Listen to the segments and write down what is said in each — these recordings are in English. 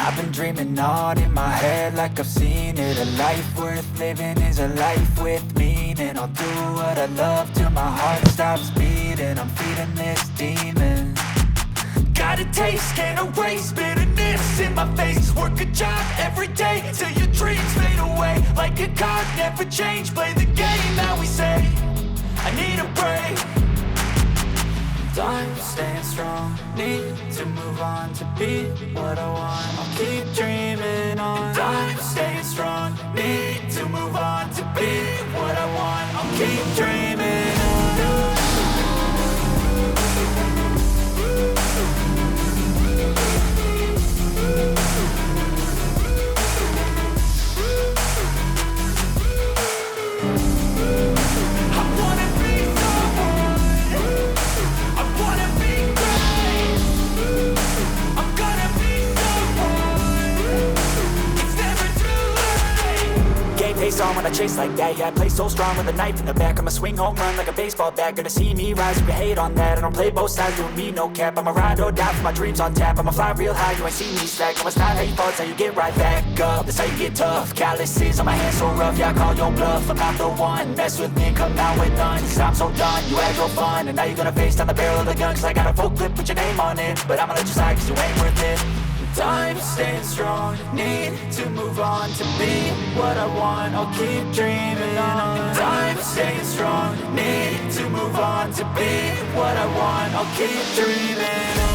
I've been dreaming on in my head like I've seen it. A life worth living is a life with meaning. I'll do what I love till my heart stops beating. I'm feeding this demon. Got a taste, can't erase bitterness in my face. Work a job every day till your dreams fade away. Like a card, never change, play the game that we say. I need a break. I'm staying strong, need to move on to be what I want. I'll keep dreaming on. I'm staying strong, need to move on to be what I want. I'll keep dreaming on. Pace on when I chase like that, yeah, I play so strong with a knife in the back. I'ma swing home run like a baseball bat. Gonna see me rise, you can hate on that. I don't play both sides, doing me no cap. I'ma ride or die for my dreams on tap. I'ma fly real high, you ain't see me slack. No, it's not how you fall, it's how you get right back up. That's how you get tough, calluses on my hands so rough. Yeah, I call your bluff, I'm not the one. Mess with me, come out with none. Cause I'm so done, you had your fun. And now you're gonna face down the barrel of the gun. Cause I got a full clip, put your name on it. But I'ma let you slide cause you ain't worth it. I'm staying strong, need to move on to be what I want. I'll keep dreaming on. I'm staying strong, need to move on to be what I want. I'll keep dreaming on.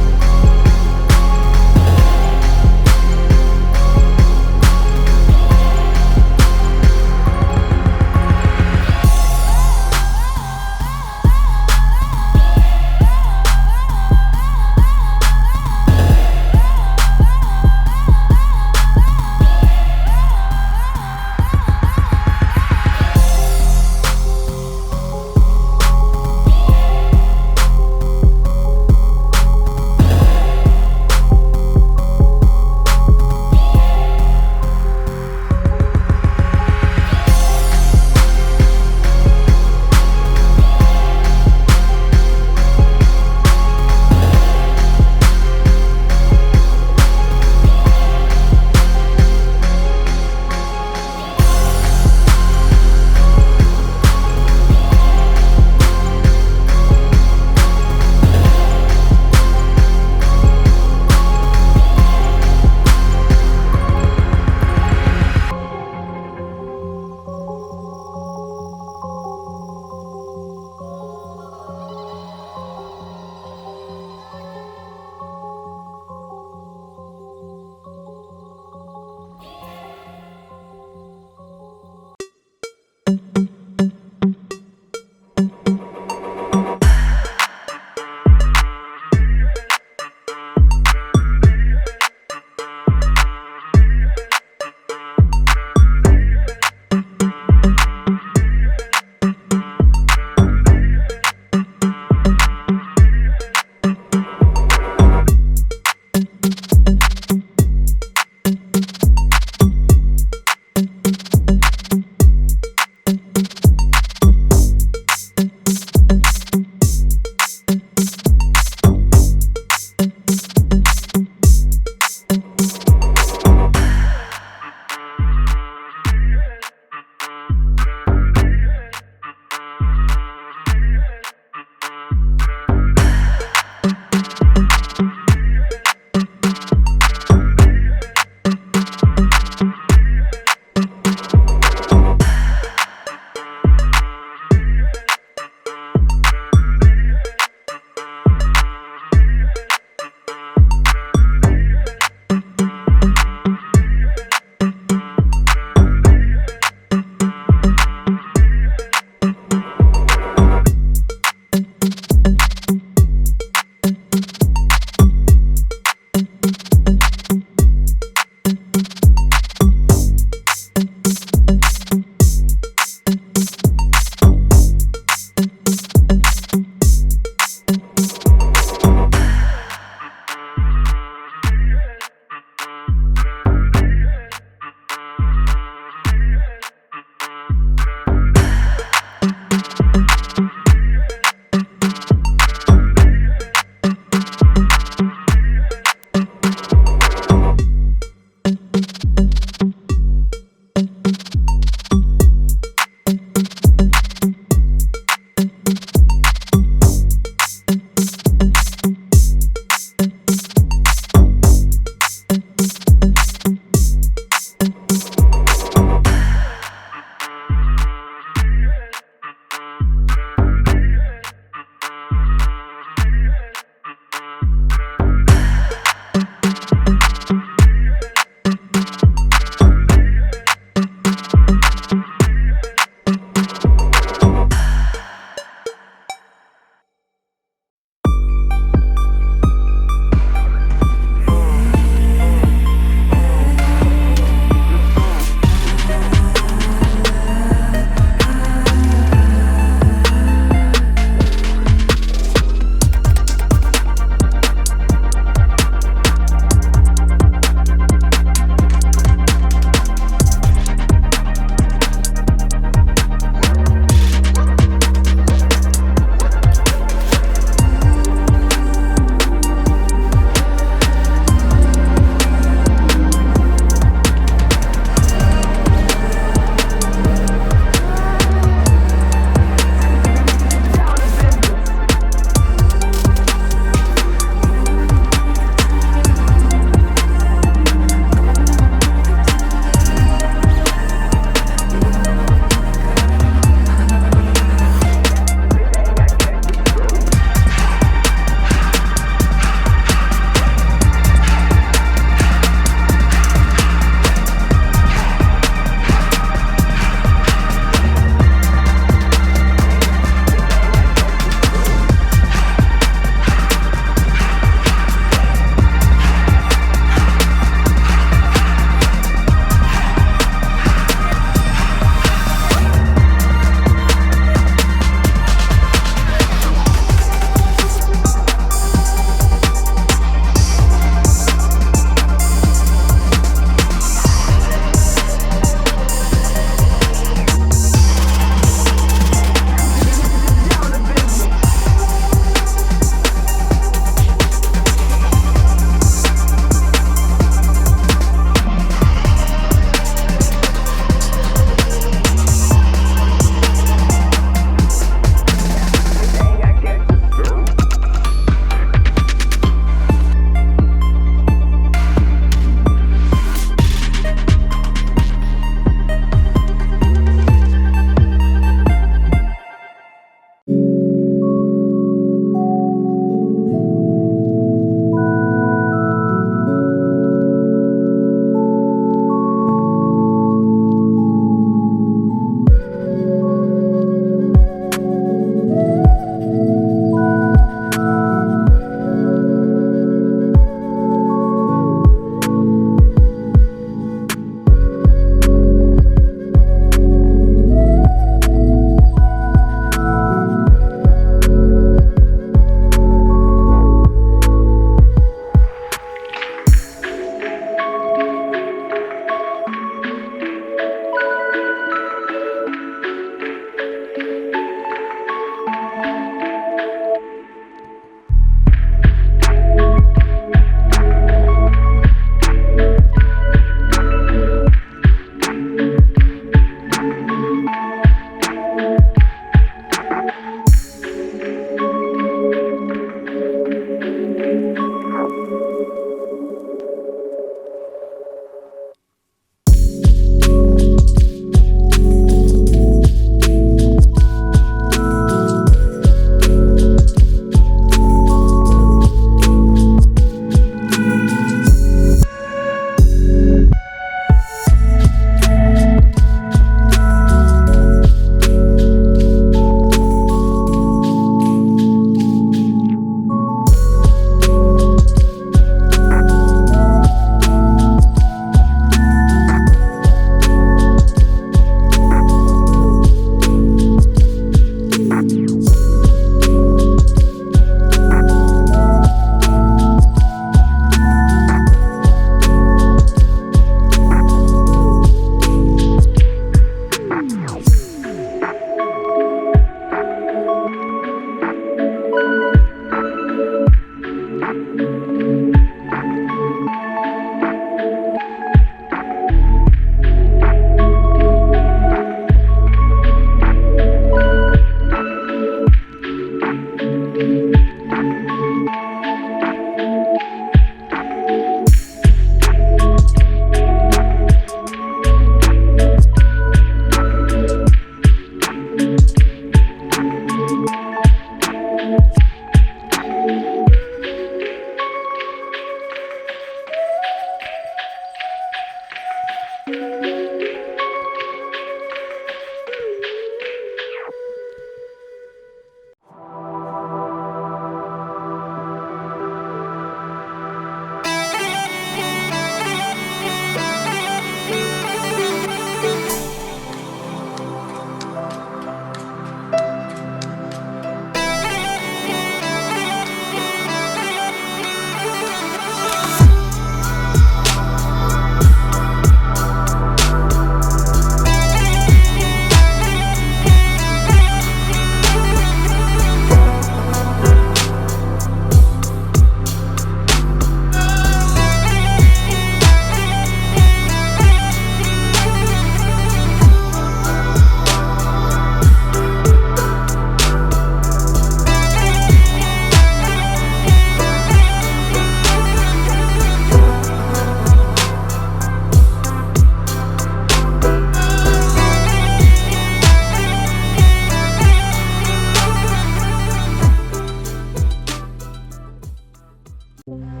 you.